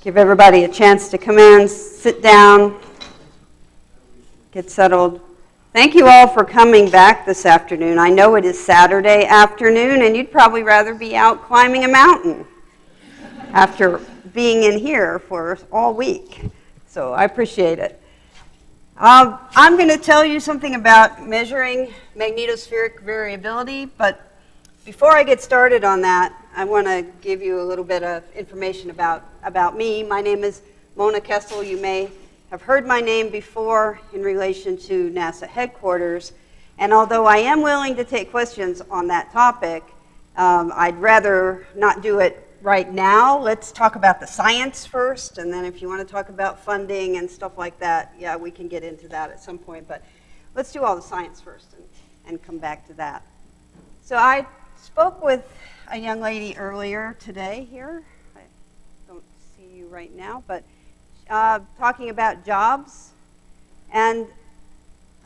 Give everybody a chance to come in, sit down, get settled. Thank you all for coming back this afternoon. I know it is Saturday afternoon, and you'd probably rather be out climbing a mountain after being in here for all week. So I appreciate it. I'm going to tell you something about measuring magnetospheric variability, but before I get started on that, I want to give you a little bit of information about me. My name is Mona Kessel. You may have heard my name before in relation to NASA headquarters, and although I am willing to take questions on that topic, I'd rather not do it right now. Let's talk about the science first, and then if you want to talk about funding and stuff like that, yeah, we can get into that at some point, but let's do all the science first and come back to that. So I spoke with a young lady earlier today here. I don't see you right now, but talking about jobs. And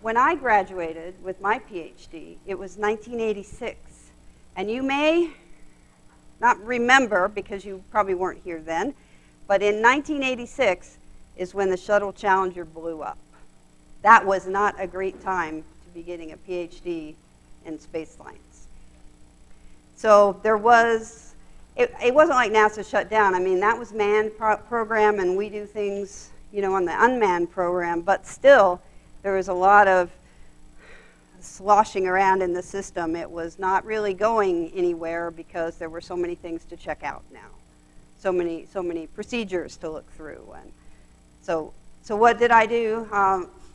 when I graduated with my PhD, it was 1986. And you may not remember, because you probably weren't here then, but in 1986 is when the Shuttle Challenger blew up. That was not a great time to be getting a PhD in space science. So there was, it wasn't like NASA shut down. I mean, that was manned program, and we do things, you know, on the unmanned program, but still there was a lot of sloshing around in the system. It was not really going anywhere because there were so many things to check out now, so many procedures to look through. And so what did I do?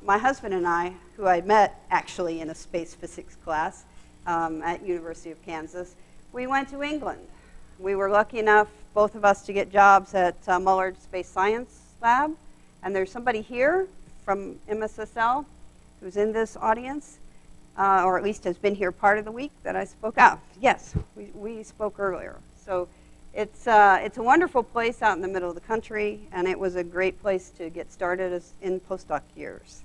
My husband and I, who I met actually in a space physics class at University of Kansas, we went to England. We were lucky enough, both of us, to get jobs at Mullard Space Science Lab. And there's somebody here from MSSL who's in this audience, or at least has been here part of the week that I spoke out. Yes, we spoke earlier. So it's a wonderful place out in the middle of the country, and it was a great place to get started in postdoc years.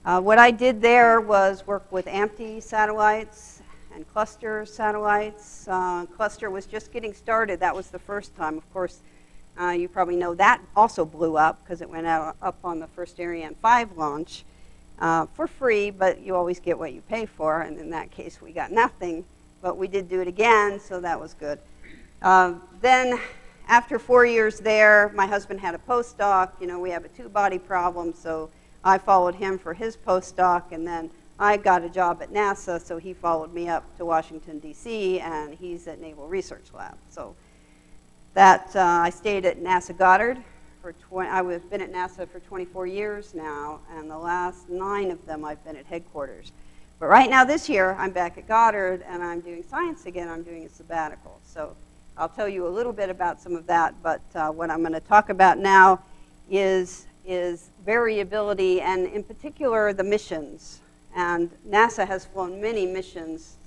What I did there was work with AMTI satellites and cluster satellites. Cluster was just getting started. That was the first time. Of course, you probably know that also blew up because it went up on the first Ariane 5 launch for free, but you always get what you pay for, and in that case we got nothing, but we did do it again, so that was good. Then after 4 years there, my husband had a postdoc. You know, we have a two-body problem, so I followed him for his postdoc, and then I got a job at NASA, so he followed me up to Washington, D.C., and he's at Naval Research Lab. So that I stayed at NASA Goddard for I've been at NASA for 24 years now, and the last 9 of them I've been at headquarters. But right now this year, I'm back at Goddard, and I'm doing science again. I'm doing a sabbatical. So I'll tell you a little bit about some of that, but what I'm going to talk about now is variability, and in particular the missions. And NASA has flown many missions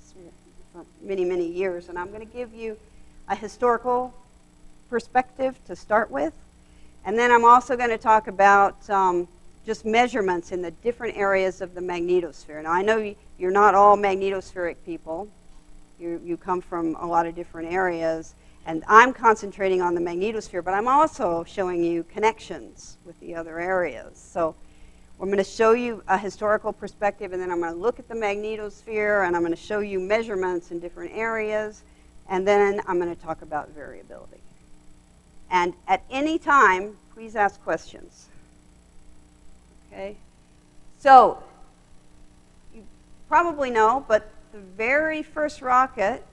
for many, many years, and I'm going to give you a historical perspective to start with. And then I'm also going to talk about just measurements in the different areas of the magnetosphere. Now, I know you're not all magnetospheric people. You come from a lot of different areas, and I'm concentrating on the magnetosphere, but I'm also showing you connections with the other areas. So I'm going to show you a historical perspective, and then I'm going to look at the magnetosphere, and I'm going to show you measurements in different areas, and then I'm going to talk about variability. And at any time, please ask questions. Okay? So, you probably know, but the very first rocket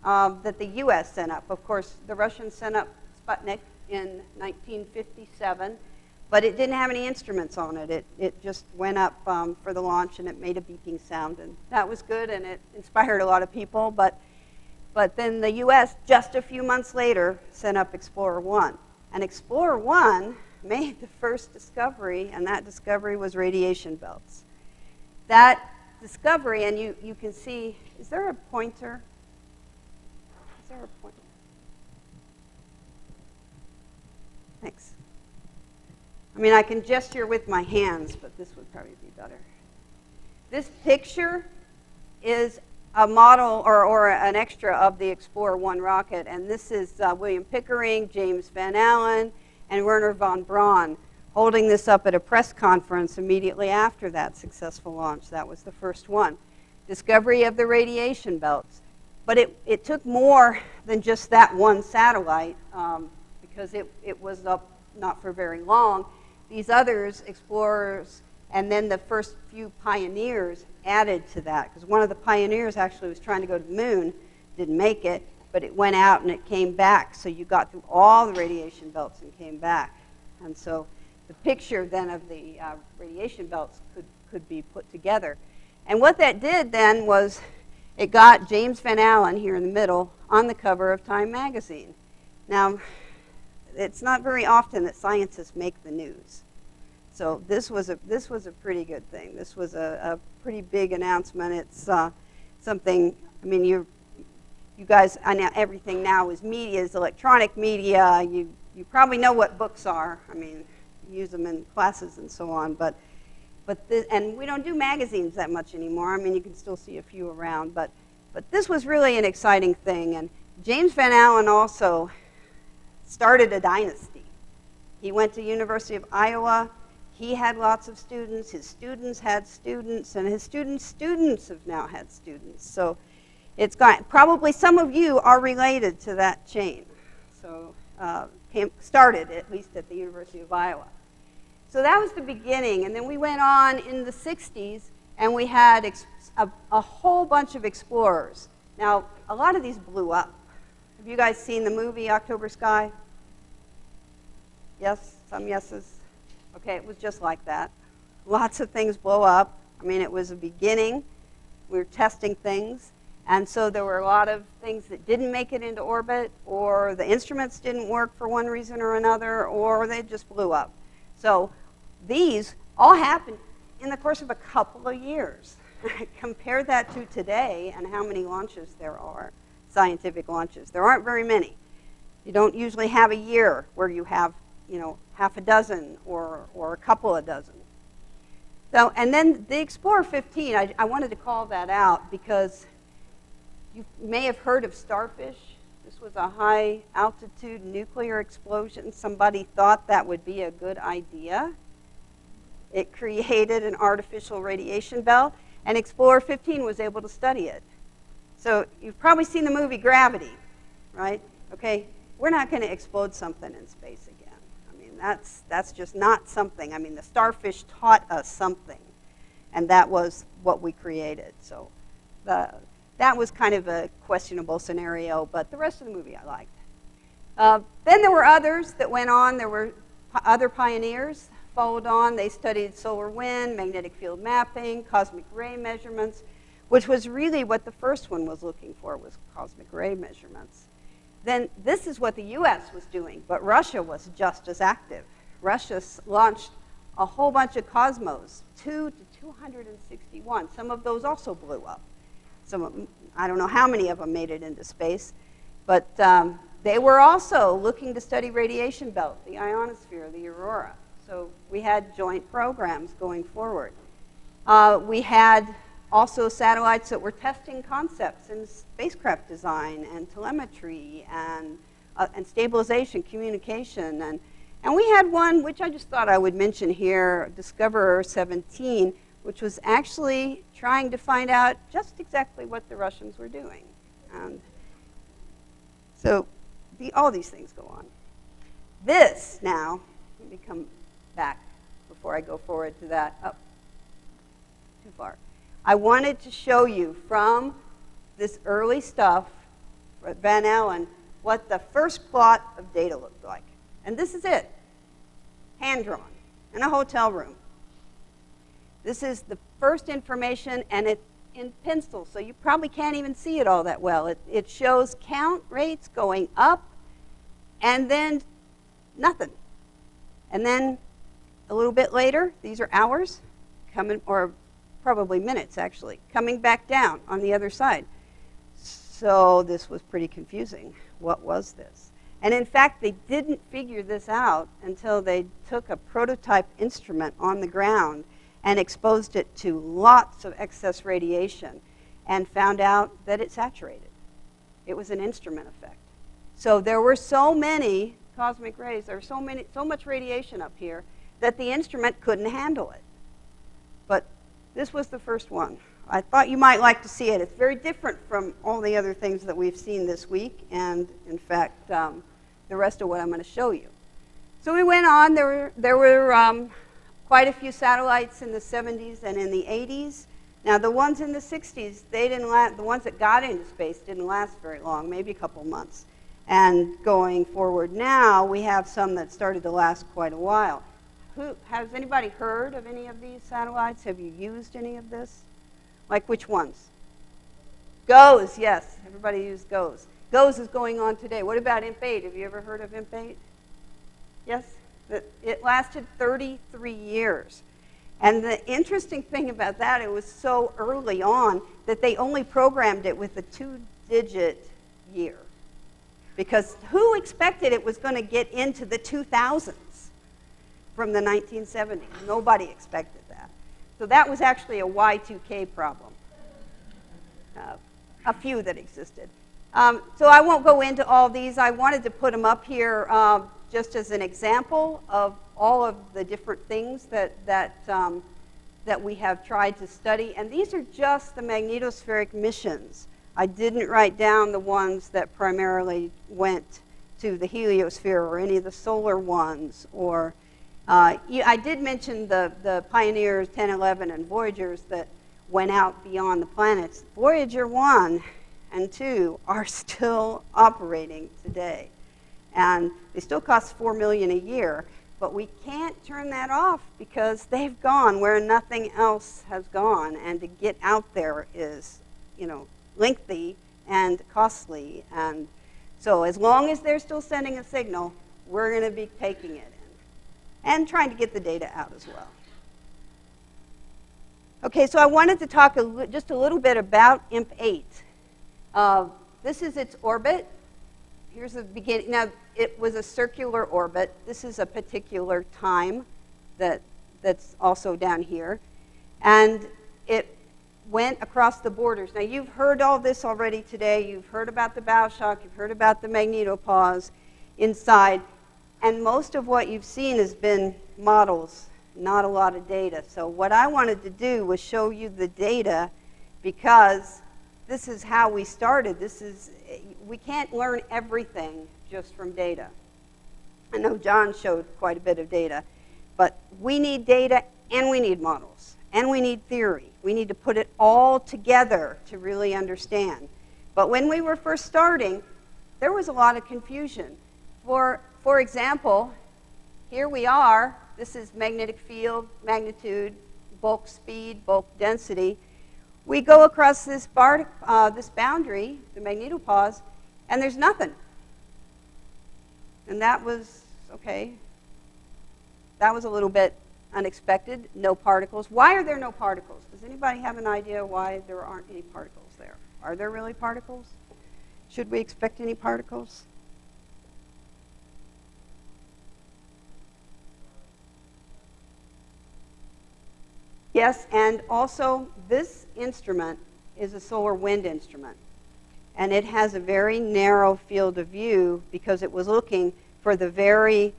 that the U.S. sent up, of course, the Russians sent up Sputnik in 1957, but it didn't have any instruments on it. It just went up for the launch, and it made a beeping sound, and that was good, and it inspired a lot of people. But then the U.S., just a few months later, sent up Explorer 1. And Explorer 1 made the first discovery, and that discovery was radiation belts. That discovery, and you can see, is there a pointer? Is there a pointer? Thanks. I mean, I can gesture with my hands, but this would probably be better. This picture is a model or an extra of the Explorer 1 rocket, and this is William Pickering, James Van Allen, and Wernher von Braun holding this up at a press conference immediately after that successful launch. That was the first one. Discovery of the radiation belts. But it took more than just that one satellite because it was up not for very long. These others, explorers, and then the first few pioneers added to that, because one of the pioneers actually was trying to go to the moon, didn't make it, but it went out and it came back. So you got through all the radiation belts and came back. And so the picture then of the radiation belts could be put together. And what that did then was it got James Van Allen here in the middle on the cover of Time magazine. Now, it's not very often that scientists make the news. So this was a pretty good thing. This was a pretty big announcement. It's something, I mean, you guys, I know everything now is media, is electronic media. You probably know what books are. I mean, you use them in classes and so on. But and we don't do magazines that much anymore. I mean, you can still see a few around. But this was really an exciting thing. And James Van Allen also started a dynasty. He went to University of Iowa. He had lots of students. His students had students. And his students have now had students. So it's got, probably some of you are related to that chain. So started at least at the University of Iowa. So that was the beginning, and then we went on in the 60s, and we had a whole bunch of explorers. Now, a lot of these blew up. Have you guys seen the movie October Sky? Yes? Some yeses? Okay, it was just like that. Lots of things blow up. I mean, it was a beginning. We were testing things, and so there were a lot of things that didn't make it into orbit, or the instruments didn't work for one reason or another, or they just blew up. So these all happened in the course of a couple of years. Compare that to today and how many launches there are, scientific launches. There aren't very many. You don't usually have a year where you have, half a dozen or a couple of dozen. So, and then the Explorer 15, I wanted to call that out because you may have heard of starfish. This was a high-altitude nuclear explosion. Somebody thought that would be a good idea. It created an artificial radiation belt, and Explorer 15 was able to study it. So you've probably seen the movie Gravity, right? Okay, we're not going to explode something in space again. I mean, that's just not something. I mean, the starfish taught us something, and that was what we created. So that was kind of a questionable scenario, but the rest of the movie I liked. Then there were others that went on. There were other pioneers followed on. They studied solar wind, magnetic field mapping, cosmic ray measurements, which was really what the first one was looking for, was cosmic ray measurements. Then this is what the US was doing, but Russia was just as active. Russia launched a whole bunch of Cosmos, 2 to 261. Some of those also blew up. I don't know how many of them made it into space, but they were also looking to study radiation belt, the ionosphere, the aurora. So we had joint programs going forward. We had also satellites that were testing concepts in spacecraft design and telemetry and stabilization, communication. And we had one, which I just thought I would mention here, Discoverer 17, which was actually trying to find out just exactly what the Russians were doing. And so all these things go on. This now, let me come back before I go forward to that. Oh, too far. I wanted to show you from this early stuff, Van Allen, what the first plot of data looked like. And this is it, hand-drawn, in a hotel room. This is the first information, and it's in pencil, so you probably can't even see it all that well. It shows count rates going up, and then nothing. And then a little bit later, these are hours, or probably minutes actually, coming back down on the other side. So this was pretty confusing. What was this? And in fact, they didn't figure this out until they took a prototype instrument on the ground and exposed it to lots of excess radiation and found out that it saturated. It was an instrument effect. So there were so many cosmic rays. There was so much radiation up here that the instrument couldn't handle it. But this was the first one. I thought you might like to see it. It's very different from all the other things that we've seen this week, and in fact, the rest of what I'm going to show you. So we went on. There were quite a few satellites in the 70s and in the 80s. Now, the ones in the 60s, they didn't last. The ones that got into space didn't last very long, maybe a couple months. And going forward now, we have some that started to last quite a while. Has anybody heard of any of these satellites? Have you used any of this? Like which ones? GOES, yes. Everybody used GOES. GOES is going on today. What about IMP-8? Have you ever heard of IMP-8? Yes? It lasted 33 years. And the interesting thing about that, it was so early on that they only programmed it with a 2-digit year. Because who expected it was going to get into the 2000s from the 1970s? Nobody expected that. So that was actually a Y2K problem. A few that existed. So I won't go into all these. I wanted to put them up here just as an example of all of the different things that we have tried to study. And these are just the magnetospheric missions. I didn't write down the ones that primarily went to the heliosphere or any of the solar ones. Or I did mention the Pioneers 10, 11, and Voyagers that went out beyond the planets. Voyager 1 and 2 are still operating today. And they still cost $4 million a year. But we can't turn that off because they've gone where nothing else has gone. And to get out there is, lengthy and costly. And so as long as they're still sending a signal, we're going to be taking it in and trying to get the data out as well. Okay, so I wanted to talk just a little bit about IMP-8. This is its orbit. Here's the beginning. Now, it was a circular orbit. This is a particular time that's also down here. And it went across the borders. Now, you've heard all this already today. You've heard about the bow shock. You've heard about the magnetopause inside. And most of what you've seen has been models, not a lot of data. So what I wanted to do was show you the data because this is how we started. We can't learn everything just from data. I know John showed quite a bit of data, but we need data and we need models and we need theory. We need to put it all together to really understand. But when we were first starting, there was a lot of confusion. For example, here we are. This is magnetic field, magnitude, bulk speed, bulk density. We go across this boundary, the magnetopause, and there's nothing. And that was, okay, that was a little bit unexpected. No particles. Why are there no particles? Does anybody have an idea why there aren't any particles there? Are there really particles? Should we expect any particles? Yes, and also this instrument is a solar wind instrument. And it has a very narrow field of view because it was looking for the very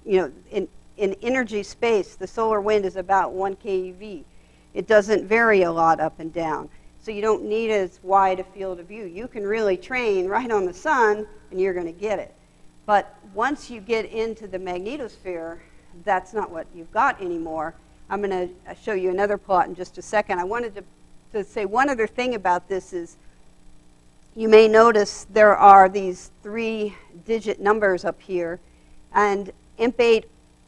in energy space, the solar wind is about 1 keV. It doesn't vary a lot up and down. So you don't need as wide a field of view. You can really train right on the sun and you're going to get it. But once you get into the magnetosphere, that's not what you've got anymore. I'm going to show you another plot in just a second. I wanted to say one other thing about this is you may notice there are these 3-digit numbers up here. And IMP-8,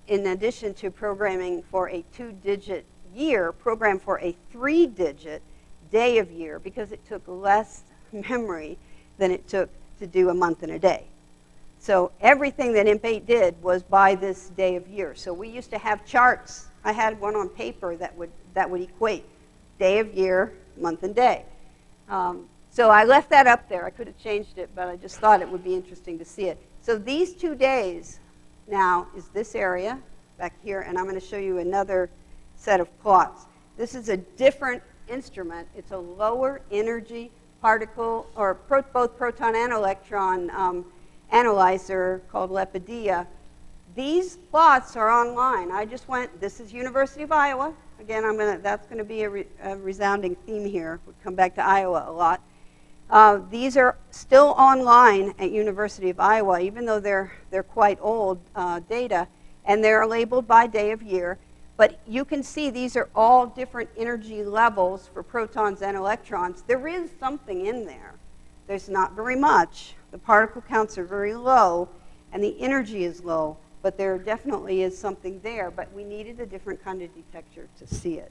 in addition to programming for a 2-digit year, programmed for a 3-digit day of year because it took less memory than it took to do a month and a day. So everything that IMP-8 did was by this day of year. So we used to have charts. I had one on paper that would equate day of year, month and day. So I left that up there. I could have changed it, but I just thought it would be interesting to see it. So these 2 days now is this area back here, and I'm going to show you another set of plots. This is a different instrument. It's a lower energy particle, or both proton and electron analyzer called Lepidia. These plots are online. I just went, this is University of Iowa. Again, that's going to be a resounding theme here. We'll come back to Iowa a lot. These are still online at University of Iowa, even though they're quite old data, and they're labeled by day of year. But you can see these are all different energy levels for protons and electrons. There is something in there. There's not very much. The particle counts are very low, and the energy is low. But there definitely is something there, but we needed a different kind of detector to see it.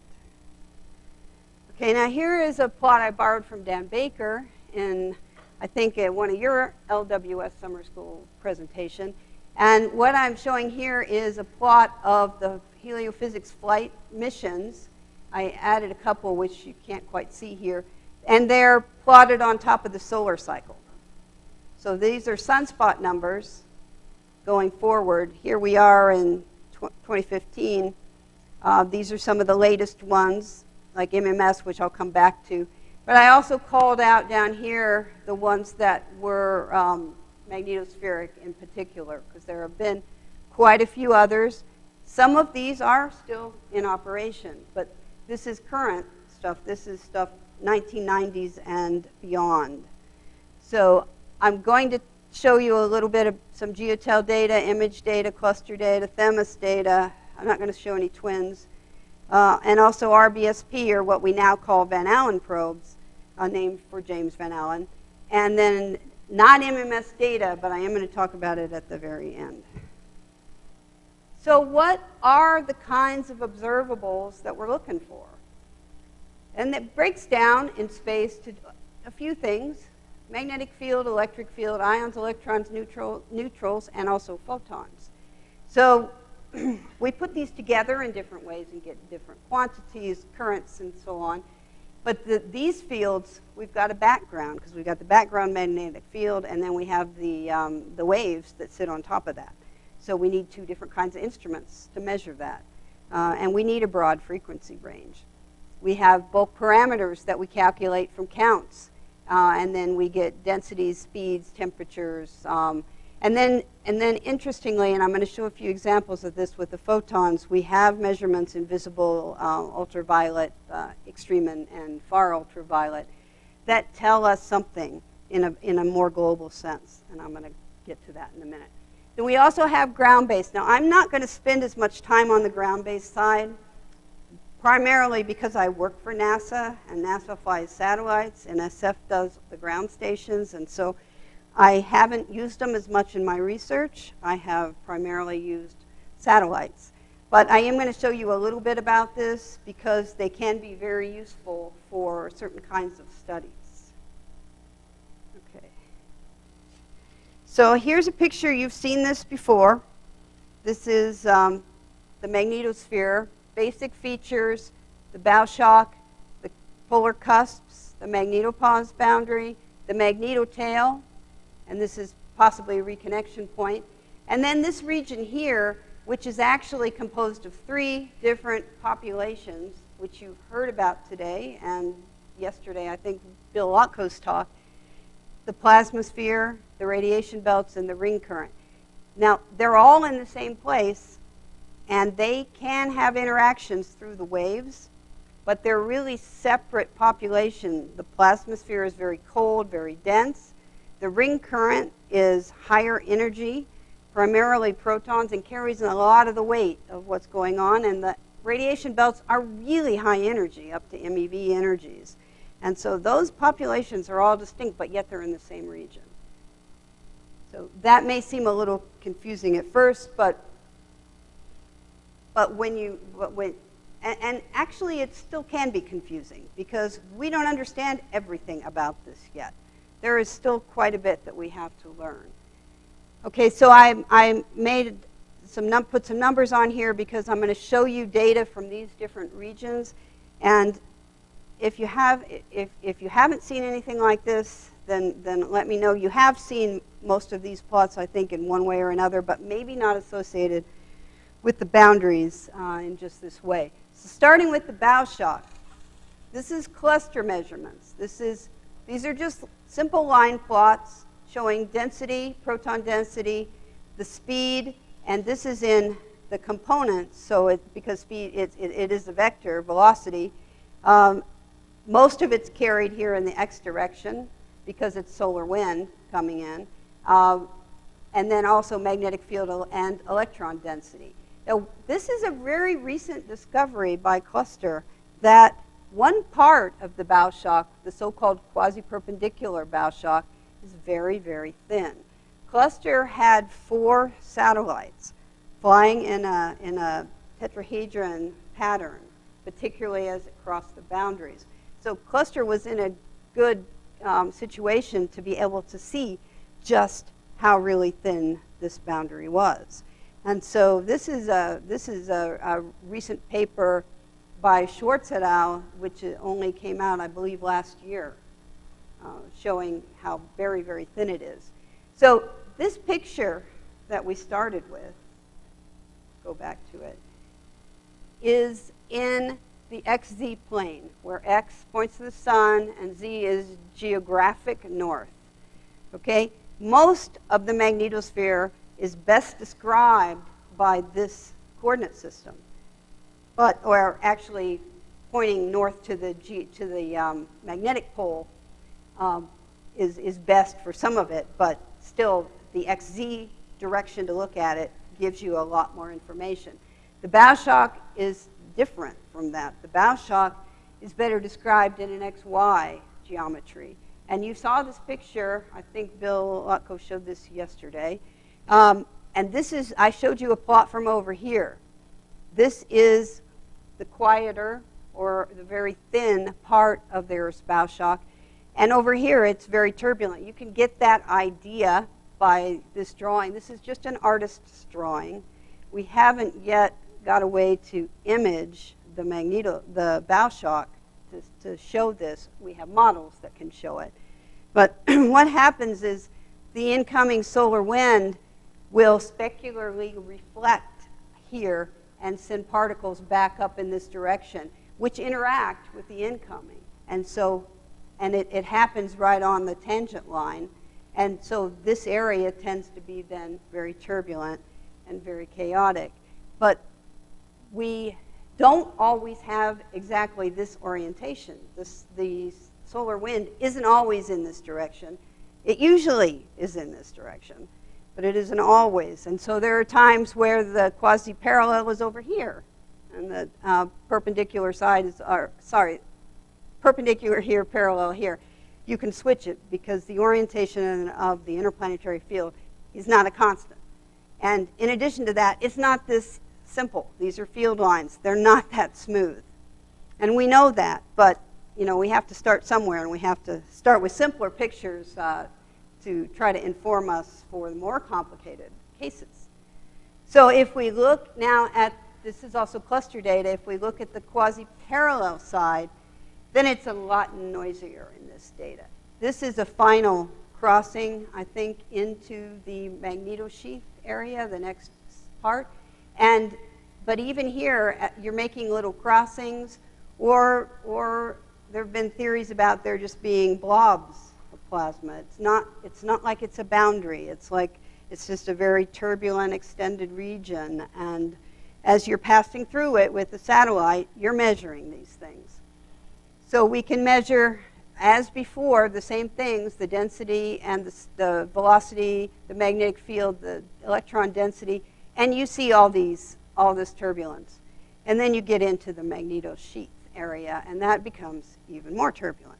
Okay, now here is a plot I borrowed from Dan Baker in, I think, one of your LWS summer school presentation. And what I'm showing here is a plot of the heliophysics flight missions. I added a couple which you can't quite see here. And they're plotted on top of the solar cycle. So these are sunspot numbers going forward. Here we are in 2015. These are some of the latest ones, like MMS, which I'll come back to. But I also called out down here the ones that were magnetospheric in particular, because there have been quite a few others. Some of these are still in operation, but this is current stuff. This is stuff 1990s and beyond. So I'm going to show you a little bit of some geotel data, image data, cluster data, Themis data. I'm not going to show any twins. And also RBSP, or what we now call Van Allen probes, named for James Van Allen. And then not MMS data, but I am going to talk about it at the very end. So what are the kinds of observables that we're looking for? And it breaks down in space to a few things: magnetic field, electric field, ions, electrons, neutrals, and also photons. So we put these together in different ways and get different quantities, currents, and so on. But these fields, we've got a background, because we've got the background magnetic field, and then we have the waves that sit on top of that. So we need two different kinds of instruments to measure that. And we need a broad frequency range. We have bulk parameters that we calculate from counts. And then we get densities, speeds, temperatures. And then interestingly, and I'm going to show a few examples of this with the photons, we have measurements in visible, ultraviolet, extreme, and far ultraviolet that tell us something in a more global sense. And I'm going to get to that in a minute. Then we also have ground-based. Now, I'm not going to spend as much time on the ground-based side, primarily because I work for NASA, and NASA flies satellites, and SF does the ground stations, and so I haven't used them as much in my research. I have primarily used satellites. But I am going to show you a little bit about this because they can be very useful for certain kinds of studies. Okay. So here's a picture. You've seen this before. This is the magnetosphere. Basic features: the bow shock, the polar cusps, the magnetopause boundary, the magnetotail, and this is possibly a reconnection point. And then this region here, which is actually composed of three different populations, which you've heard about today and yesterday, I think Bill Lotko's talk: the plasmasphere, the radiation belts, and the ring current. Now, they're all in the same place, and they can have interactions through the waves, but they're really separate populations. The plasmasphere is very cold, very dense. The ring current is higher energy, primarily protons, and carries a lot of the weight of what's going on. And the radiation belts are really high energy, up to MeV energies. And so those populations are all distinct, but yet they're in the same region. So that may seem a little confusing at first, but actually it still can be confusing because we don't understand everything about this yet. There is still quite a bit that we have to learn. Okay, so I made put some numbers on here because I'm going to show you data from these different regions. And if you haven't seen anything like this, then let me know. You have seen most of these plots, I think, in one way or another, but maybe not associated with the boundaries in just this way. So starting with the bow shock, this is cluster measurements. These are just simple line plots showing density, proton density, the speed, and this is in the components, so because speed, it is a vector, velocity. Most of it's carried here in the x direction because it's solar wind coming in. And then also magnetic field and electron density. Now, this is a very recent discovery by Cluster that one part of the bow shock, the so-called quasi-perpendicular bow shock, is very, very thin. Cluster had 4 satellites flying in a tetrahedron pattern, particularly as it crossed the boundaries. So Cluster was in a good situation to be able to see just how really thin this boundary was. And so this is a recent paper by Schwartz et al., which only came out, I believe, last year, showing how very, very thin it is. So this picture that we started with, go back to it, is in the XZ plane, where X points to the sun and Z is geographic north. Okay? Most of the magnetosphere is best described by this coordinate system, or actually pointing north to the magnetic pole is best for some of it, but still the XZ direction to look at it gives you a lot more information. The bow shock is different from that. The bow shock is better described in an XY geometry. And you saw this picture, I think Bill Lutko showed this yesterday. And this is, I showed you a plot from over here. This is the quieter, or the very thin part of their bow shock. And over here, it's very turbulent. You can get that idea by this drawing. This is just an artist's drawing. We haven't yet got a way to image the bow shock to show this. We have models that can show it. But what happens is the incoming solar wind will specularly reflect here and send particles back up in this direction, which interact with the incoming. And so, it happens right on the tangent line. And so this area tends to be then very turbulent and very chaotic. But we don't always have exactly this orientation. The solar wind isn't always in this direction. It usually is in this direction, but it isn't always. And so there are times where the quasi-parallel is over here, and the perpendicular side is, perpendicular here, parallel here. You can switch it because the orientation of the interplanetary field is not a constant. And in addition to that, it's not this simple. These are field lines. They're not that smooth. And we know that, but we have to start somewhere, and we have to start with simpler pictures to try to inform us for the more complicated cases. So if we look now at, this is also cluster data, if we look at the quasi-parallel side, then it's a lot noisier in this data. This is a final crossing, I think, into the magnetosheath area, the next part. But even here, you're making little crossings, or there have been theories about there just being blobs of plasma. It's not like it's a boundary. It's just a very turbulent, extended region. And as you're passing through it with the satellite, you're measuring these things. So we can measure, as before, the same things, the density and the velocity, the magnetic field, the electron density, and you see all this turbulence. And then you get into the magnetosheath area, and that becomes even more turbulent.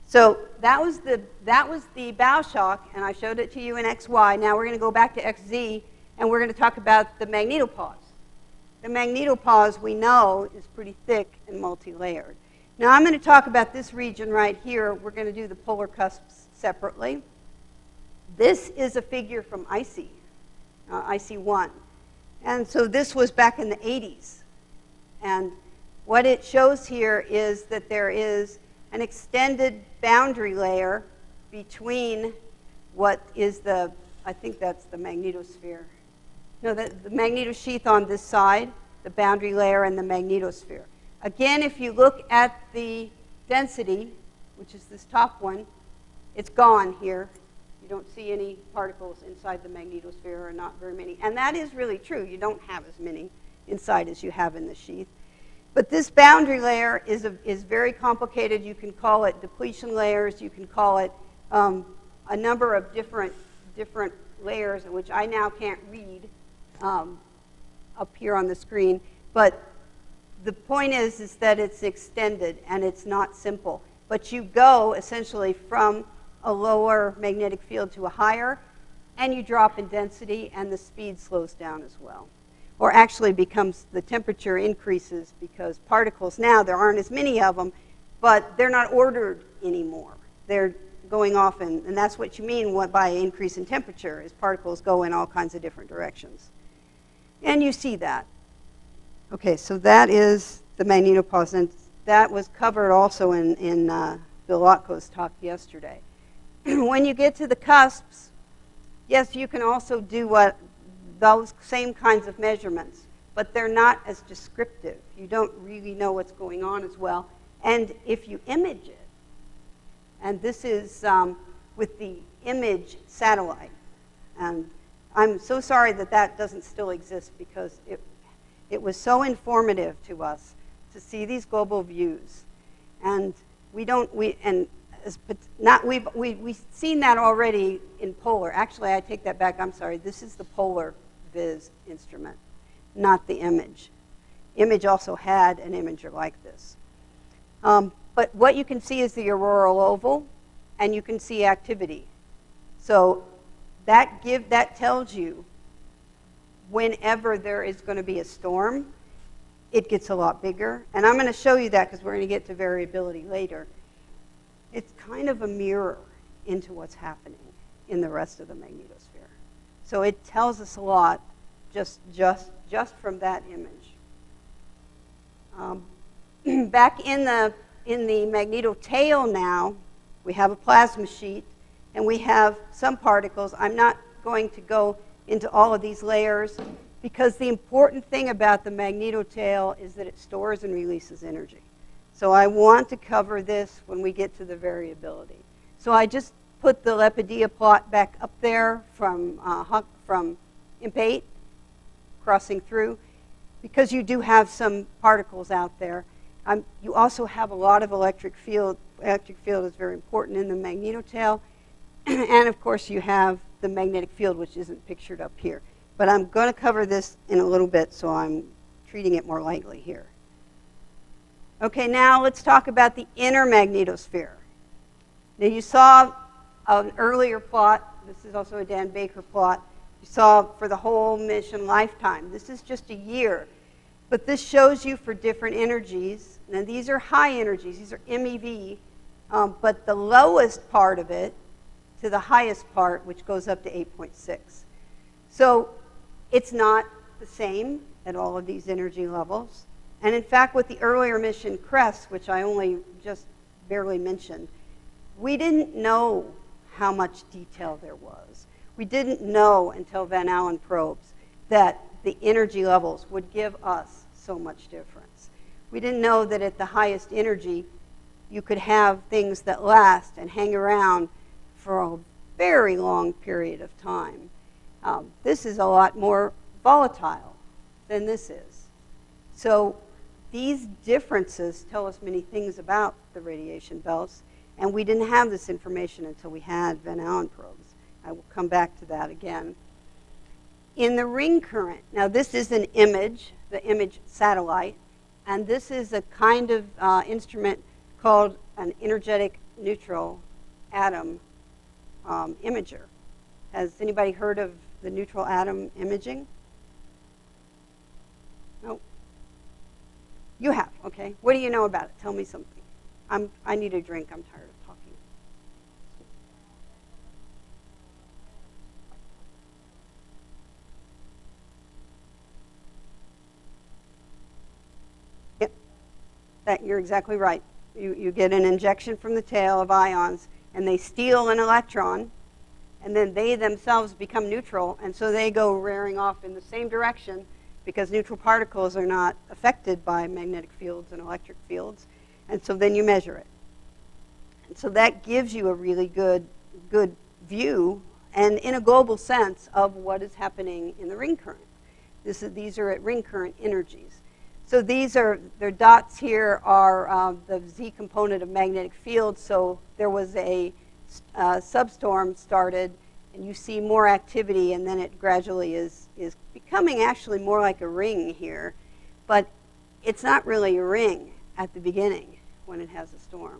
So that was the bow shock, and I showed it to you in XY. Now we're going to go back to XZ, and we're going to talk about the magnetopause. The magnetopause, we know, is pretty thick and multi-layered. Now I'm going to talk about this region right here. We're going to do the polar cusps separately. This is a figure from IC, IC1. And so this was back in the 80s. And what it shows here is that there is an extended boundary layer between what is I think that's the magnetosphere. No, the magnetosheath on this side, the boundary layer, and the magnetosphere. Again, if you look at the density, which is this top one, It's gone here. You don't see any particles inside the magnetosphere, or not very many. And that is really true. You don't have as many inside as you have in the sheath. But this boundary layer is very complicated. You can call it depletion layers. You can call it a number of different layers, which I now can't read up here on the screen. But the point is that it's extended and it's not simple. But you go essentially from a lower magnetic field to a higher, and you drop in density, and the speed slows down as well. Or actually becomes, the temperature increases because particles now, there aren't as many of them, but they're not ordered anymore. They're going off, and that's what you mean by increase in temperature, is particles go in all kinds of different directions. And you see that. Okay, so that is the magnetopause, and that was covered also in Bill Lotko's talk yesterday. When you get to the cusps, yes, you can also do those same kinds of measurements, but they're not as descriptive. You don't really know what's going on as well. And if you image it, and this is with the image satellite, and I'm so sorry that doesn't still exist, because it was so informative to us to see these global views. And we've seen that already in polar. Actually, I take that back. I'm sorry. This is the polar viz instrument, not the image. Image also had an imager like this. But what you can see is the auroral oval, and you can see activity. So that tells you whenever there is going to be a storm, it gets a lot bigger. And I'm going to show you that because we're going to get to variability later. It's kind of a mirror into what's happening in the rest of the magnetosphere. So it tells us a lot just from that image. Back in the magnetotail now, we have a plasma sheet, and we have some particles. I'm not going to go into all of these layers, because the important thing about the magnetotail is that it stores and releases energy. So I want to cover this when we get to the variability. So I just put the Lepidia plot back up there from IMP8 crossing through, because you do have some particles out there. You also have a lot of electric field. Electric field is very important in the magnetotail. And of course you have the magnetic field, which isn't pictured up here. But I'm going to cover this in a little bit, so I'm treating it more lightly here. Okay, now let's talk about the inner magnetosphere. Now you saw an earlier plot. This is also a Dan Baker plot. You saw for the whole mission lifetime. This is just a year. But this shows you for different energies. Now these are high energies. These are MeV. But the lowest part of it to the highest part, which goes up to 8.6. So it's not the same at all of these energy levels. And in fact, with the earlier mission CRESS, which I only just barely mentioned, we didn't know how much detail there was. We didn't know until Van Allen probes that the energy levels would give us so much difference. We didn't know that at the highest energy, you could have things that last and hang around for a very long period of time. This is a lot more volatile than this is. So these differences tell us many things about the radiation belts, and we didn't have this information until we had Van Allen probes. I will come back to that again. In the ring current, now this is an image, the image satellite, and this is a kind of instrument called an energetic neutral atom imager. Has anybody heard of the neutral atom imaging? No? You have, okay. What do you know about it? Tell me something. I need a drink. I'm tired of talking. Yep, you're exactly right. You get an injection from the tail of ions, and they steal an electron, and then they themselves become neutral, and so they go rearing off in the same direction, because neutral particles are not affected by magnetic fields and electric fields, and so then you measure it. So that gives you a really good view, and in a global sense, of what is happening in the ring current. These are at ring current energies. So their dots here are the Z component of magnetic field. So there was a substorm started, and you see more activity, and then it gradually is becoming actually more like a ring here. But it's not really a ring at the beginning when it has a storm.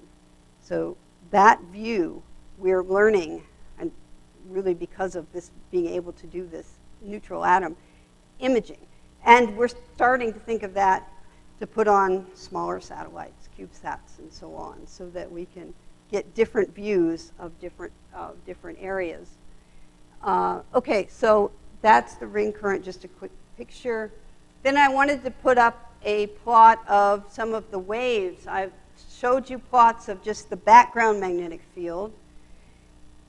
So that view we're learning, and really because of this being able to do this neutral atom imaging. And we're starting to think of that to put on smaller satellites, CubeSats, and so on, so that we can get different views of different areas. Okay, so that's the ring current, just a quick picture. Then I wanted to put up a plot of some of the waves. I've showed you plots of just the background magnetic field.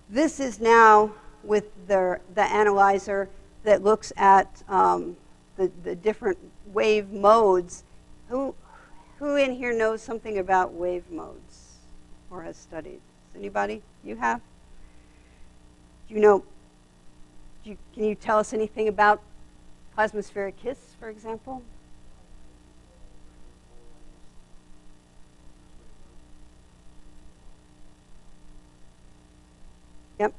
This is now with the analyzer that looks at the different wave modes. Who in here knows something about wave modes or has studied? Anybody? You have? Do you know? Can you tell us anything about plasmaspheric KISS, for example? Yep.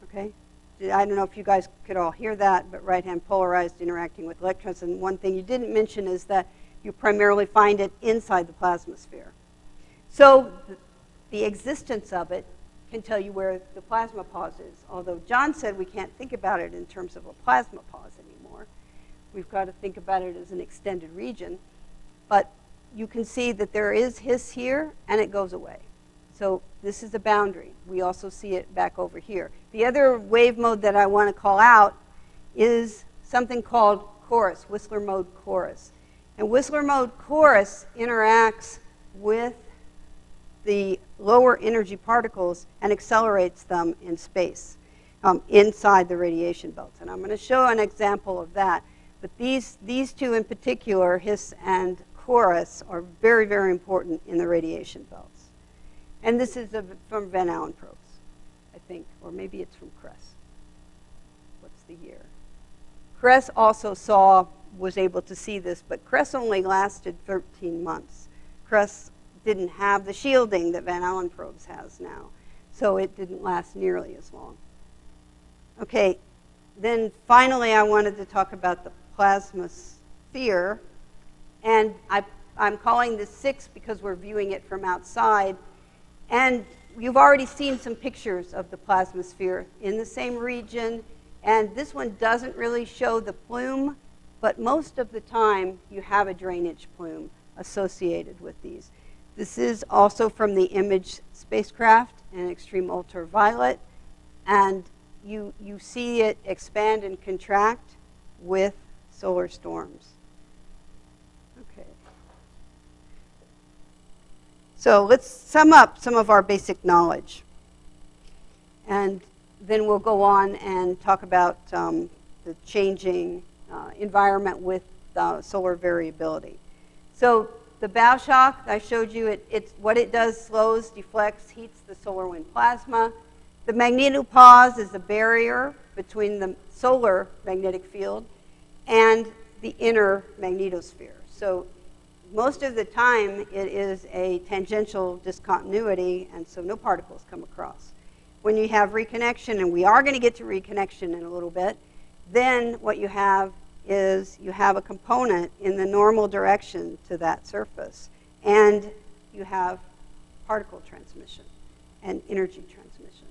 Okay. I don't know if you guys could all hear that, but right-hand polarized interacting with electrons. And one thing you didn't mention is that you primarily find it inside the plasmasphere. So the existence of it can tell you where the plasma pause is. Although John said we can't think about it in terms of a plasma pause anymore. We've got to think about it as an extended region. But you can see that there is hiss here, and it goes away. So this is the boundary. We also see it back over here. The other wave mode that I want to call out is something called chorus, Whistler mode chorus. And Whistler mode chorus interacts with the lower energy particles and accelerates them in space inside the radiation belts. And I'm going to show an example of that. But these two in particular, hiss and chorus, are very, very important in the radiation belts. And this is from Van Allen probes, I think, or maybe it's from CRESS. What's the year? CRESS also was able to see this, but CRESS only lasted 13 months. CRESS didn't have the shielding that Van Allen probes has now, so it didn't last nearly as long. Okay, then finally I wanted to talk about the plasmasphere, and I'm calling this 6 because we're viewing it from outside. And you've already seen some pictures of the plasmasphere in the same region. And this one doesn't really show the plume, but most of the time you have a drainage plume associated with these. This is also from the IMAGE spacecraft in extreme ultraviolet. And you see it expand and contract with solar storms. Okay. So let's sum up some of our basic knowledge. And then we'll go on and talk about the changing environment with solar variability. So the bow shock, I showed you, what it does, slows, deflects, heats the solar wind plasma. The magnetopause is a barrier between the solar magnetic field and the inner magnetosphere. So most of the time, it is a tangential discontinuity, and so no particles come across. When you have reconnection, and we are going to get to reconnection in a little bit, then what you have is you have a component in the normal direction to that surface, and you have particle transmission and energy transmission.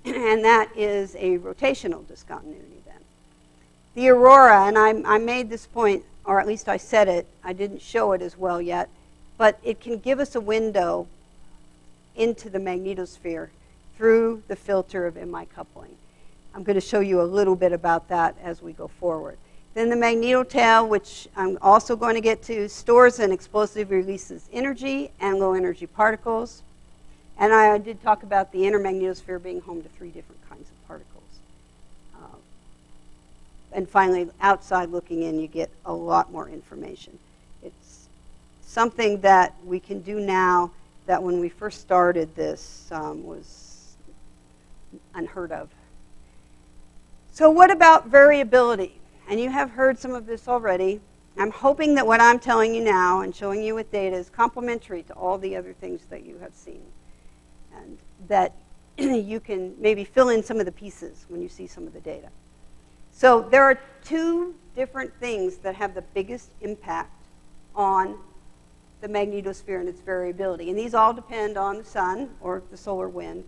And that is a rotational discontinuity then. The aurora, and I made this point, or at least I said it, I didn't show it as well yet, but it can give us a window into the magnetosphere through the filter of MI coupling. I'm going to show you a little bit about that as we go forward. Then the magnetotail, which I'm also going to get to, stores and explosively releases energy and low energy particles. And I did talk about the inner magnetosphere being home to 3 different kinds of particles. And finally, outside looking in, you get a lot more information. It's something that we can do now that when we first started this was unheard of. So what about variability? And you have heard some of this already. I'm hoping that what I'm telling you now and showing you with data is complementary to all the other things that you have seen, and that you can maybe fill in some of the pieces when you see some of the data. So there are two different things that have the biggest impact on the magnetosphere and its variability. And these all depend on the sun or the solar wind.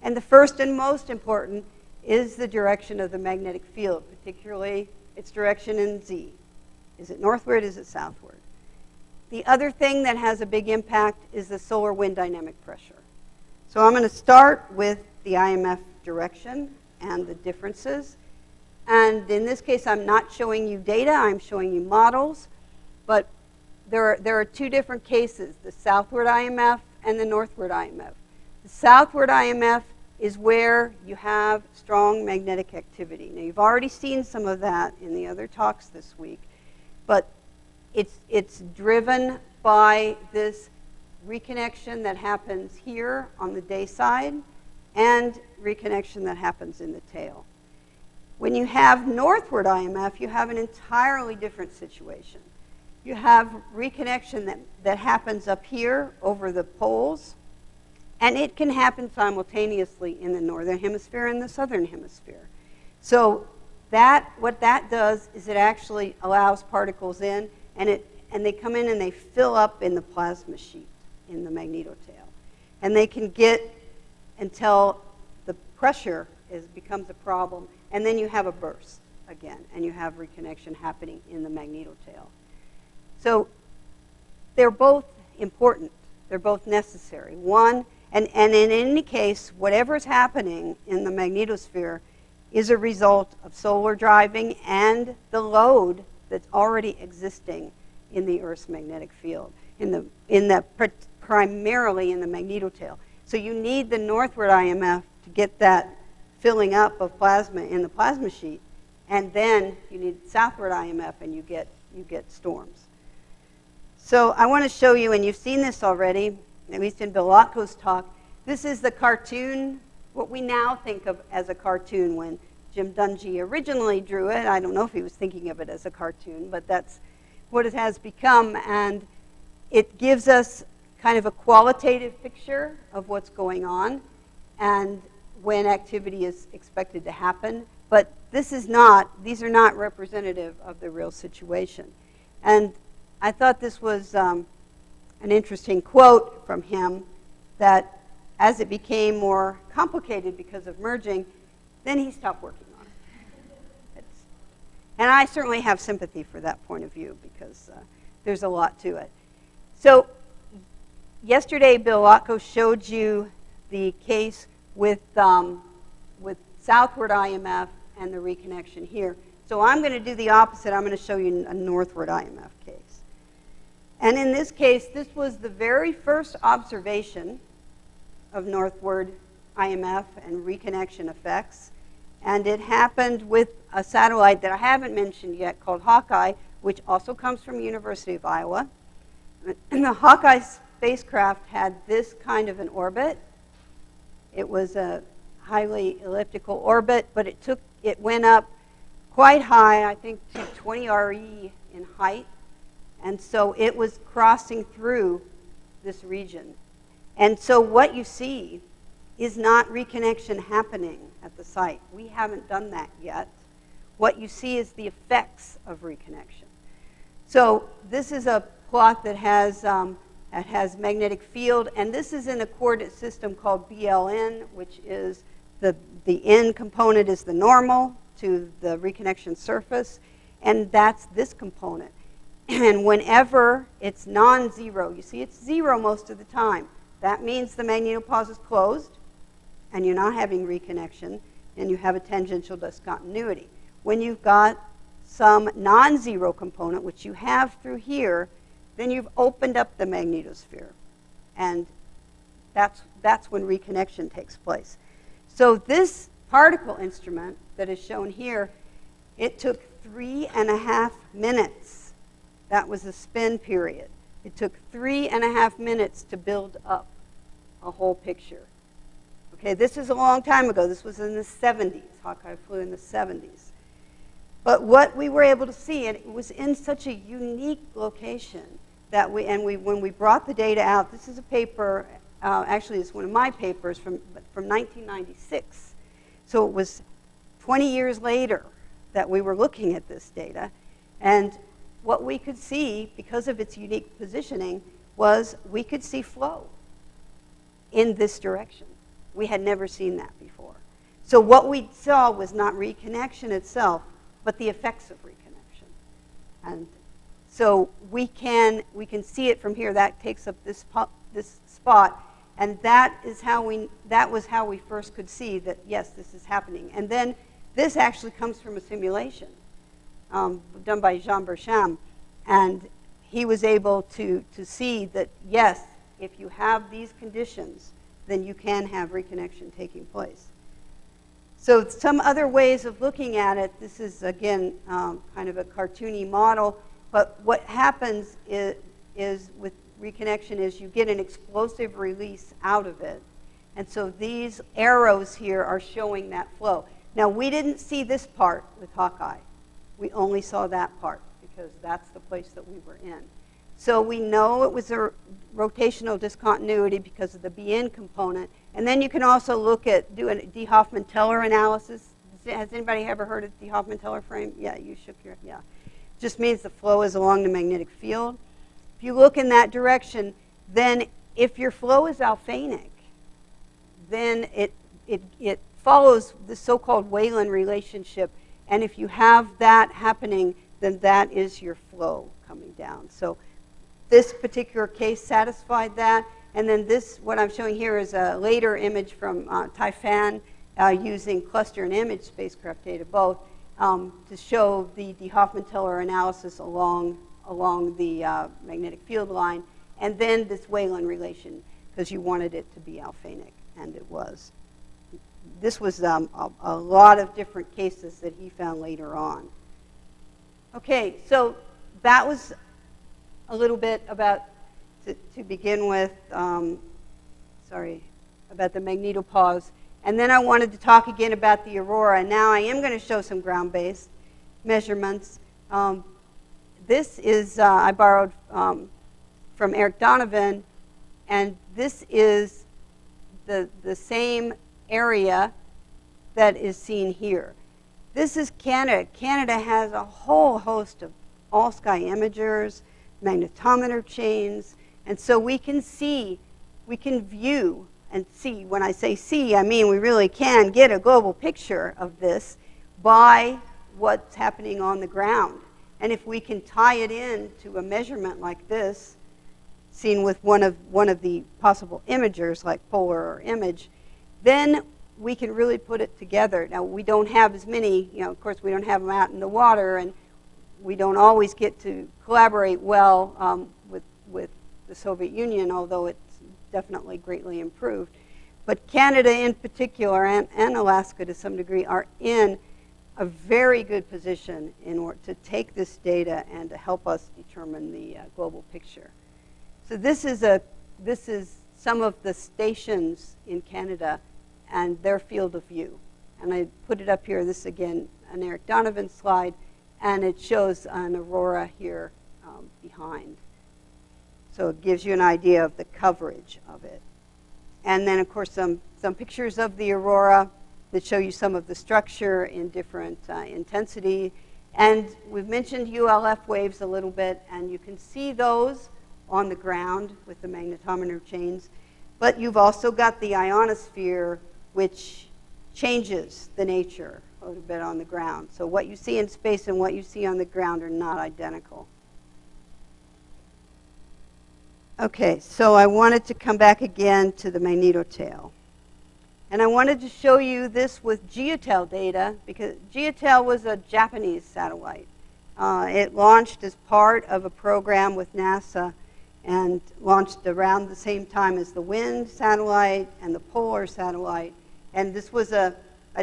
And the first and most important is the direction of the magnetic field, particularly its direction in Z. Is it northward? Is it southward? The other thing that has a big impact is the solar wind dynamic pressure. So I'm going to start with the IMF direction and the differences. And in this case, I'm not showing you data, I'm showing you models. But there are two different cases, the southward IMF and the northward IMF. The southward IMF is where you have strong magnetic activity. Now, you've already seen some of that in the other talks this week, but it's driven by this reconnection that happens here on the day side and reconnection that happens in the tail. When you have northward IMF, you have an entirely different situation. You have reconnection that happens up here over the poles, and it can happen simultaneously in the northern hemisphere and the southern hemisphere. So what that does is it actually allows particles in, and they come in and they fill up in the plasma sheet in the magnetotail. And they can get until the pressure becomes a problem, and then you have a burst again, and you have reconnection happening in the magnetotail. So they're both important. They're both necessary. And in any case, whatever's happening in the magnetosphere is a result of solar driving and the load that's already existing in the Earth's magnetic field, primarily in the magnetotail. So you need the northward IMF to get that filling up of plasma in the plasma sheet, and then you need southward IMF, and you get storms. So I want to show you, and you've seen this already, at least in Bill Lotko's talk. This is the cartoon, what we now think of as a cartoon. When Jim Dungy originally drew it, I don't know if he was thinking of it as a cartoon, but that's what it has become. And it gives us kind of a qualitative picture of what's going on and when activity is expected to happen. But these are not representative of the real situation. And I thought this was an interesting quote from him, that as it became more complicated because of merging, then he stopped working on it. And I certainly have sympathy for that point of view, because there's a lot to it. So yesterday, Bill Lotko showed you the case with southward IMF and the reconnection here. So I'm going to do the opposite. I'm going to show you a northward IMF case. And in this case, this was the very first observation of northward IMF and reconnection effects. And it happened with a satellite that I haven't mentioned yet called Hawkeye, which also comes from University of Iowa. And the Hawkeye spacecraft had this kind of an orbit. It was a highly elliptical orbit, but it went up quite high, I think to 20 RE in height. And so it was crossing through this region. And so what you see is not reconnection happening at the site. We haven't done that yet. What you see is the effects of reconnection. So this is a plot that has magnetic field, and this is in a coordinate system called BLN, which is the N component is the normal to the reconnection surface, and that's this component. And whenever it's non-zero, you see it's zero most of the time. That means the magnetopause is closed, and you're not having reconnection, and you have a tangential discontinuity. When you've got some non-zero component, which you have through here, then you've opened up the magnetosphere, and that's when reconnection takes place. So this particle instrument that is shown here, it took 3.5 minutes. That was the spin period. It took 3.5 minutes to build up a whole picture. Okay, this is a long time ago. This was in the 70s. Hawkeye flew in the 70s. But what we were able to see, and it was in such a unique location that when we brought the data out, this is a paper, actually it's one of my papers from 1996. So it was 20 years later that we were looking at this data. And what we could see, because of its unique positioning, was we could see flow in this direction. We had never seen that before. So what we saw was not reconnection itself, but the effects of reconnection. And so we can see it from here. That takes up this spot, and that was how we first could see that, yes, this is happening. And then this actually comes from a simulation done by Jean Bercham, and he was able to see that, yes, if you have these conditions, then you can have reconnection taking place. So some other ways of looking at it, this is, again, kind of a cartoony model, but what happens is with reconnection is you get an explosive release out of it. And so these arrows here are showing that flow. Now, we didn't see this part with Hawkeye. We only saw that part because that's the place that we were in. So we know it was a rotational discontinuity because of the BN component. And then you can also do a de Hoffmann-Teller analysis. Has anybody ever heard of the de Hoffmann-Teller frame? Yeah, you shook your, yeah. Just means the flow is along the magnetic field. If you look in that direction, then if your flow is alphanic, then it follows the so-called Weyland relationship. And if you have that happening, then that is your flow coming down. So this particular case satisfied that. And then this, what I'm showing here, is a later image from Taifan using cluster and image spacecraft data both to show the de Hoffmann-Teller analysis along the magnetic field line, and then this Weyland relation, because you wanted it to be alphanic, and it was. This was a lot of different cases that he found later on. Okay, so that was a little bit about, to begin with, about the magnetopause. And then I wanted to talk again about the aurora. And now I am going to show some ground-based measurements. This is, I borrowed from Eric Donovan, and this is the same area that is seen here. This is Canada. Canada has a whole host of all-sky imagers, magnetometer chains, and so we can view and see. When I say see, I mean we really can get a global picture of this by what's happening on the ground. And if we can tie it in to a measurement like this, seen with one of the possible imagers like polar or image, then we can really put it together. Now, we don't have as many, of course, we don't have them out in the water, and we don't always get to collaborate well with the Soviet Union, although it's definitely greatly improved. But Canada in particular, and Alaska to some degree, are in a very good position in order to take this data and to help us determine the global picture. So this is some of the stations in Canada and their field of view. And I put it up here. This is, again, an Eric Donovan slide, and it shows an aurora here behind. So it gives you an idea of the coverage of it. And then, of course, some pictures of the aurora that show you some of the structure in different intensity. And we've mentioned ULF waves a little bit, and you can see those on the ground with the magnetometer chains. But you've also got the ionosphere, which changes the nature a little bit on the ground. So what you see in space and what you see on the ground are not identical. Okay, so I wanted to come back again to the magnetotail. And I wanted to show you this with Geotel data, because Geotel was a Japanese satellite. It launched as part of a program with NASA and launched around the same time as the WIND satellite and the Polar satellite. And this was a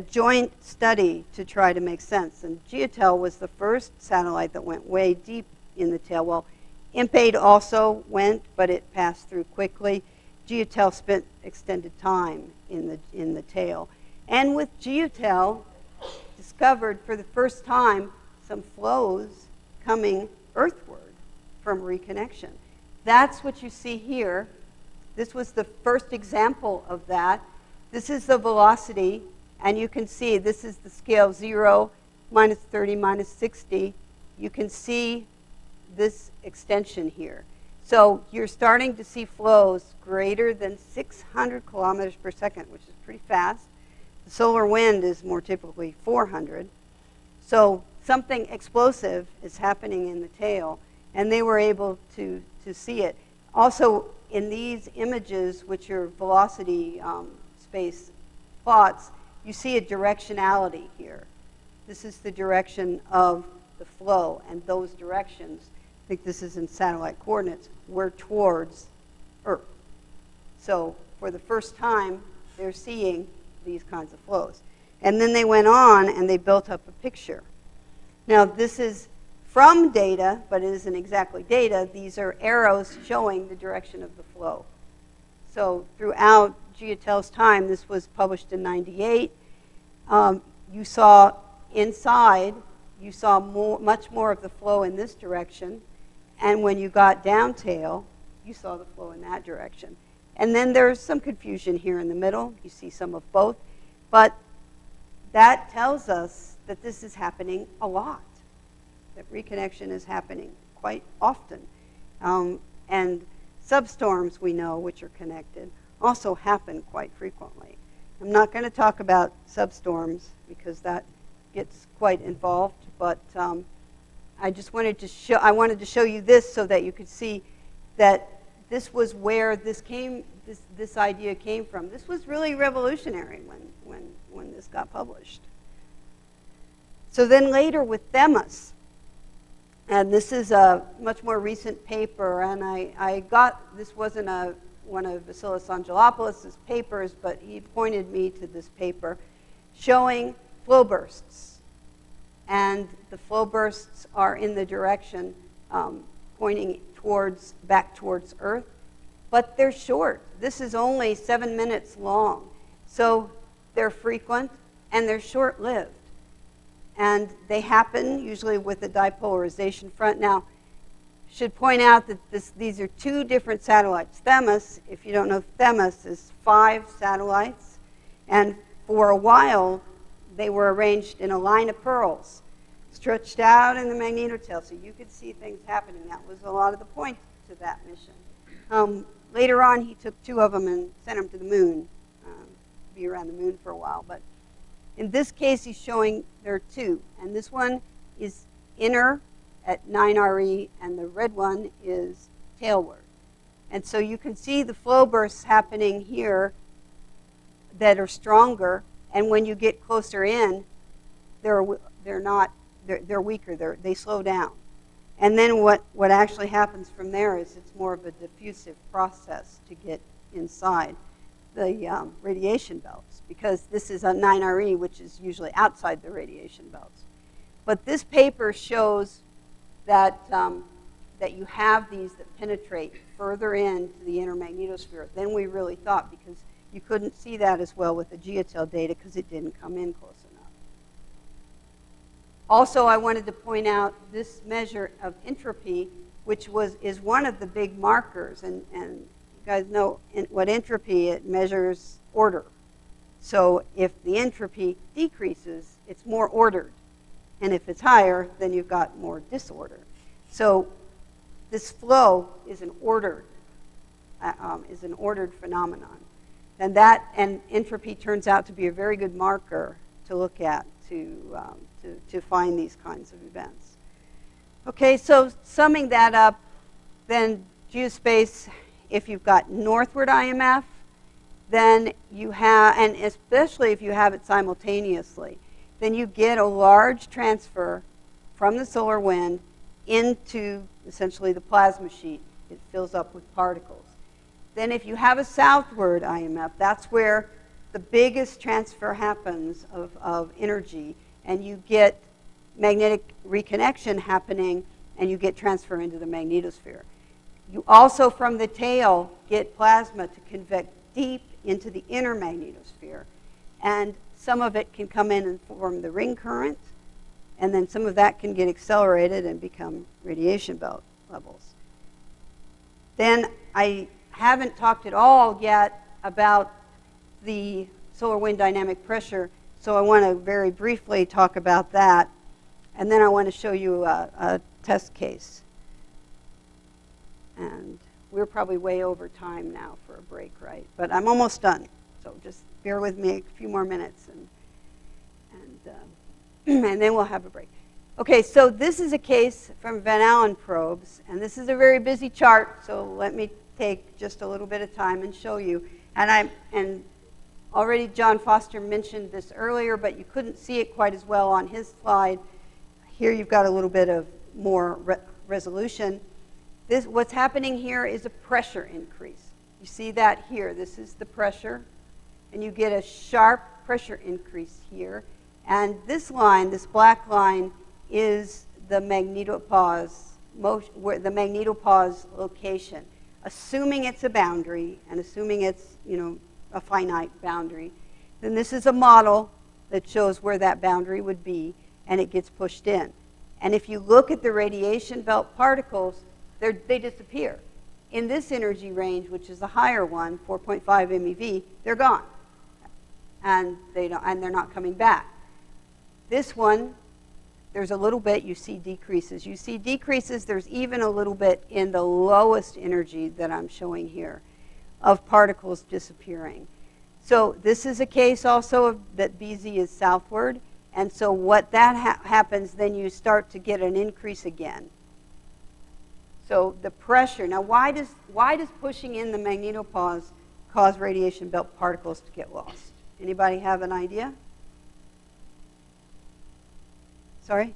joint study to try to make sense. And Geotel was the first satellite that went way deep in the tail. Well, IMPAID also went, but it passed through quickly. GeoTel spent extended time in the tail. And with GeoTel, discovered for the first time some flows coming earthward from reconnection. That's what you see here. This was the first example of that. This is the velocity, and you can see this is the scale 0, minus 30, minus 60. You can see this extension here. So you're starting to see flows greater than 600 kilometers per second, which is pretty fast. The solar wind is more typically 400. So something explosive is happening in the tail, and they were able to see it. Also, in these images, which are velocity space plots, you see a directionality here. This is the direction of the flow, and those directions, I think this is in satellite coordinates, were towards Earth. So for the first time, they're seeing these kinds of flows. And then they went on and they built up a picture. Now this is from data, but it isn't exactly data. These are arrows showing the direction of the flow. So throughout GeoTel's time, this was published in '98. You saw inside, you saw much more of the flow in this direction. And when you got down tail, you saw the flow in that direction. And then there's some confusion here in the middle. You see some of both. But that tells us that this is happening a lot, that reconnection is happening quite often. And substorms, we know, which are connected, also happen quite frequently. I'm not going to talk about substorms because that gets quite involved, but I just wanted to show you this so that you could see that this was where this idea came from. This was really revolutionary when this got published. So then later with Themis, and this is a much more recent paper, and this wasn't one of Vasilis Angelopoulos' papers, but he pointed me to this paper showing flow bursts. And the flow bursts are in the direction pointing back towards Earth, but they're short. This is only 7 minutes long. So they're frequent and they're short-lived. And they happen usually with a dipolarization front. Now, should point out that these are two different satellites. Themis, if you don't know, Themis is 5 satellites, and for a while they were arranged in a line of pearls, stretched out in the magnetotail, so you could see things happening. That was a lot of the point to that mission. Later on, he took 2 of them and sent them to the moon, be around the moon for a while. But in this case, he's showing there are 2, and this one is inner at 9 RE, and the red one is tailward. And so you can see the flow bursts happening here that are stronger, and when you get closer in, they're weaker. They slow down. And then what actually happens from there is it's more of a diffusive process to get inside the radiation belts, because this is a 9 RE, which is usually outside the radiation belts. But this paper shows that you have these that penetrate further into the inner magnetosphere than we really thought, because you couldn't see that as well with the GeoTel data because it didn't come in close enough. Also, I wanted to point out this measure of entropy, which is one of the big markers, and you guys know what entropy, it measures order. So if the entropy decreases, it's more ordered. And if it's higher, then you've got more disorder. So this flow is an ordered phenomenon. And entropy turns out to be a very good marker to look at to find these kinds of events. Okay, so summing that up, then Geospace, if you've got northward IMF, then you have, and especially if you have it simultaneously, then you get a large transfer from the solar wind into essentially the plasma sheet. It fills up with particles. Then if you have a southward IMF, that's where the biggest transfer happens of energy, and you get magnetic reconnection happening and you get transfer into the magnetosphere. You also, from the tail, get plasma to convect deep into the inner magnetosphere. And some of it can come in and form the ring current, and then some of that can get accelerated and become radiation belt levels. Then I haven't talked at all yet about the solar wind dynamic pressure, so I want to very briefly talk about that. And then I want to show you a test case. And we're probably way over time now for a break, right? But I'm almost done, so just bear with me a few more minutes, and then we'll have a break. Okay, so this is a case from Van Allen probes, and this is a very busy chart, so let me take just a little bit of time and show you. And already John Foster mentioned this earlier, but you couldn't see it quite as well on his slide. Here you've got a little bit of more resolution. What's happening here is a pressure increase. You see that here. This is the pressure, and you get a sharp pressure increase here. And this line, this black line, is the magnetopause location. Assuming it's a boundary, and assuming it's a finite boundary, then this is a model that shows where that boundary would be, and it gets pushed in. And if you look at the radiation belt particles, they disappear. In this energy range, which is the higher one, 4.5 MeV, they're gone, and they're not coming back. This one, there's a little bit, you see decreases. You see decreases, there's even a little bit in the lowest energy that I'm showing here of particles disappearing. So this is a case also that BZ is southward, and so what that happens, then you start to get an increase again. So the pressure, now why does pushing in the magnetopause cause radiation belt particles to get lost? Anybody have an idea? Sorry?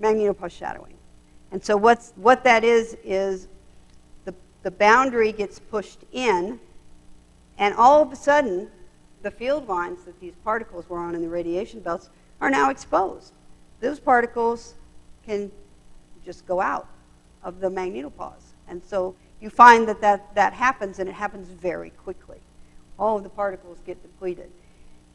Magnetopause shadowing. And so what that is the boundary gets pushed in, and all of a sudden, the field lines that these particles were on in the radiation belts are now exposed. Those particles can just go out of the magnetopause. And so you find that happens, and it happens very quickly. All of the particles get depleted.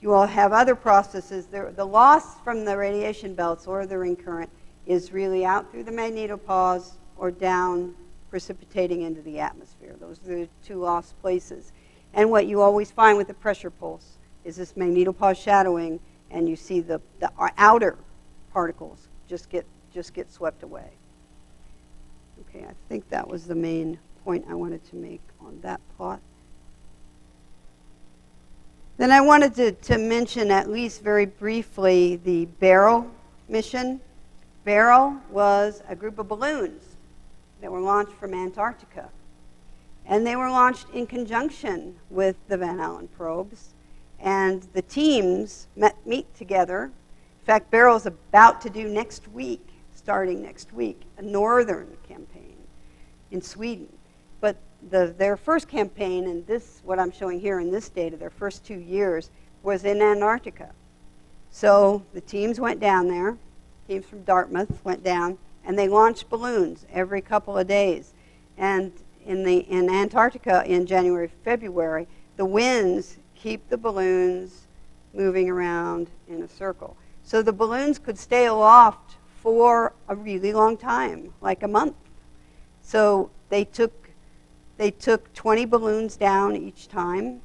You all have other processes. The loss from the radiation belts or the ring current is really out through the magnetopause or down, precipitating into the atmosphere. Those are the two lost places. And what you always find with the pressure pulse is this magnetopause shadowing, and you see the outer particles just get swept away. Okay, I think that was the main point I wanted to make on that plot. Then I wanted to mention, at least very briefly, the Beryl mission. Beryl was a group of balloons that were launched from Antarctica. And they were launched in conjunction with the Van Allen probes. And the teams meet together. In fact, Beryl's about to do starting next week, a northern campaign in Sweden. But their first campaign, and what I'm showing here in this data, their first 2 years, was in Antarctica. So the teams went down there. Teams from Dartmouth went down, and they launched balloons every couple of days. And in Antarctica in January, February, the winds keep the balloons moving around in a circle. So the balloons could stay aloft for a really long time, like a month. So they took 20 balloons down each time,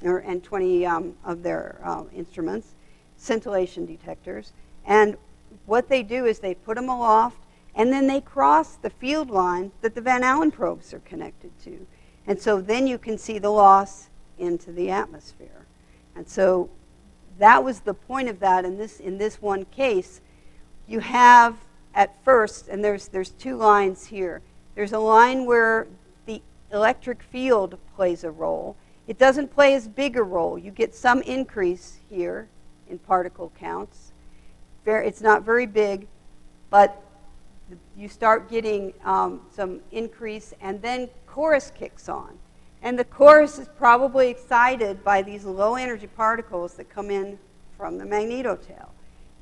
and 20 of their instruments, scintillation detectors. And what they do is they put them aloft, and then they cross the field line that the Van Allen probes are connected to. And so then you can see the loss into the atmosphere. And so that was the point of that. In this one case, you have at first, and there's two lines here. There's a line where the electric field plays a role. It doesn't play as big a role. You get some increase here in particle counts. It's not very big, but you start getting some increase, and then chorus kicks on. And the chorus is probably excited by these low energy particles that come in from the magnetotail.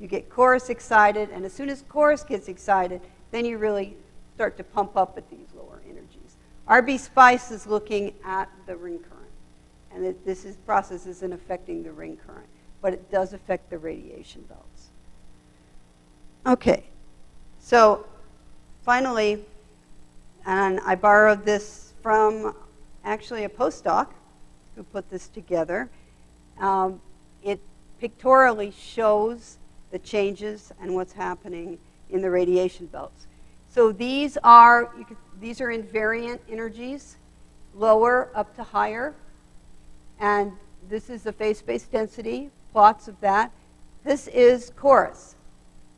You get chorus excited, and as soon as chorus gets excited, then you really start to pump up at these lower energies. RB-SPAESS is looking at the ring current, and this process isn't affecting the ring current, but it does affect the radiation belts. Okay, so finally, and I borrowed this from actually a postdoc who put this together. It pictorially shows the changes and what's happening in the radiation belts. So these are invariant energies, lower up to higher, and this is the phase space density, plots of that. This is chorus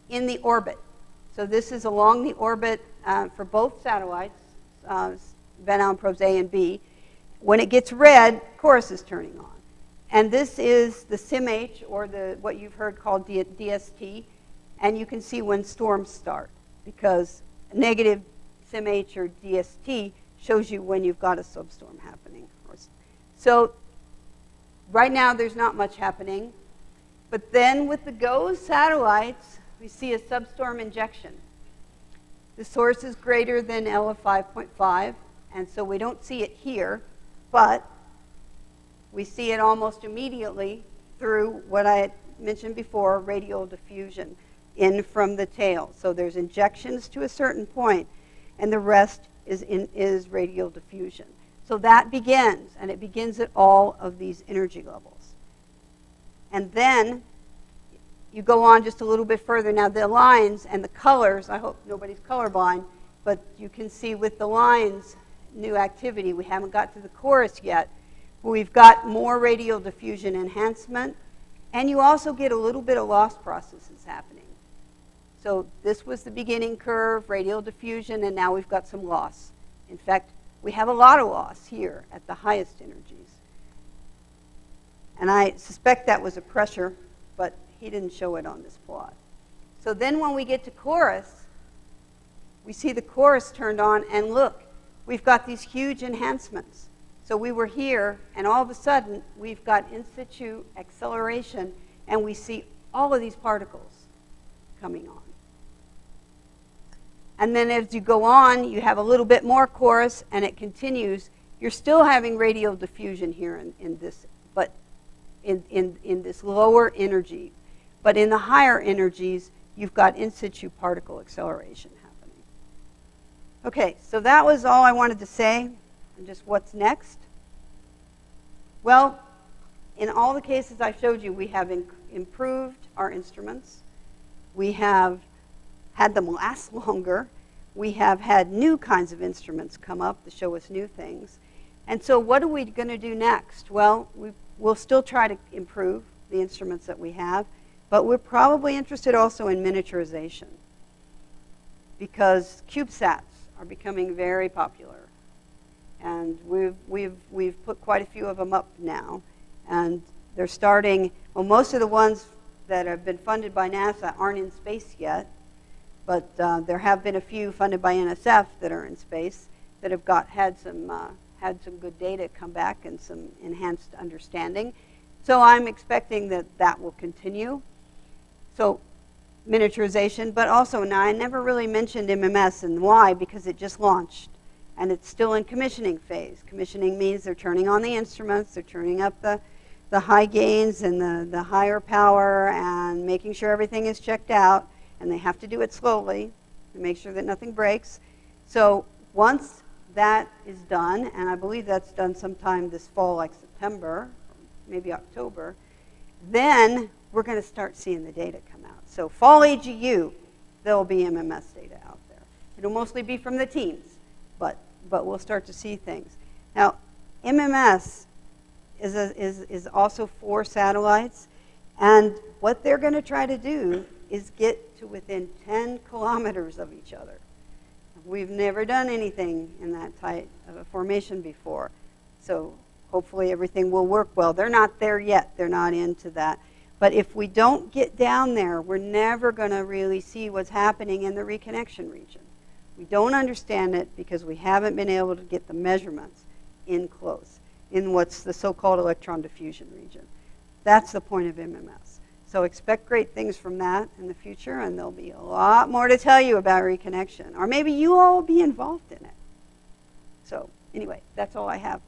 in the orbit. So this is along the orbit for both satellites, Van Allen probes A and B. When it gets red, chorus is turning on. And this is the SIMH, or what you've heard called DST, and you can see when storms start, because negative SIMH or DST shows you when you've got a substorm happening. So right now there's not much happening, but then with the GOES satellites, we see a substorm injection. The source is greater than L of 5.5, and so we don't see it here, but we see it almost immediately through what I had mentioned before, radial diffusion in from the tail. So there's injections to a certain point, and the rest is radial diffusion. So that begins, and it begins at all of these energy levels. And then you go on just a little bit further. Now the lines and the colors, I hope nobody's colorblind, but you can see with the lines, new activity. We haven't got to the chorus yet. We've got more radial diffusion enhancement, and you also get a little bit of loss processes happening. So this was the beginning curve, radial diffusion, and now we've got some loss. In fact, we have a lot of loss here at the highest energies. And I suspect that was a pressure, but he didn't show it on this plot. So then when we get to chorus, we see the chorus turned on, and look, we've got these huge enhancements. So we were here, and all of a sudden, we've got in situ acceleration, and we see all of these particles coming on. And then as you go on, you have a little bit more chorus, and it continues. You're still having radial diffusion here in this, but in this lower energy. But in the higher energies, you've got in situ particle acceleration happening. Okay, so that was all I wanted to say. And just what's next? Well, in all the cases I showed you, we have improved our instruments. We have had them last longer. We have had new kinds of instruments come up to show us new things. And so what are we going to do next? Well, we'll still try to improve the instruments that we have, but we're probably interested also in miniaturization, because CubeSats are becoming very popular. And we've put quite a few of them up now. And they're starting, well, most of the ones that have been funded by NASA aren't in space yet, but there have been a few funded by NSF that are in space that have had some good data come back and some enhanced understanding. So I'm expecting that will continue. So miniaturization, but also, now I never really mentioned MMS, and why? Because it just launched. And it's still in commissioning phase. Commissioning means they're turning on the instruments, they're turning up the high gains and the higher power, and making sure everything is checked out. And they have to do it slowly to make sure that nothing breaks. So once that is done, and I believe that's done sometime this fall, like September, or maybe October, then we're going to start seeing the data come out. So fall AGU, there will be MMS data out there. It'll mostly be from the teams. But we'll start to see things. Now, MMS is also 4 satellites, and what they're going to try to do is get to within 10 kilometers of each other. We've never done anything in that tight of a formation before, so hopefully everything will work well. They're not there yet. They're not into that. But if we don't get down there, we're never going to really see what's happening in the reconnection region. We don't understand it because we haven't been able to get the measurements in close, in what's the so-called electron diffusion region. That's the point of MMS. So expect great things from that in the future, and there'll be a lot more to tell you about Reconnection. Or maybe you all will be involved in it. So anyway, that's all I have.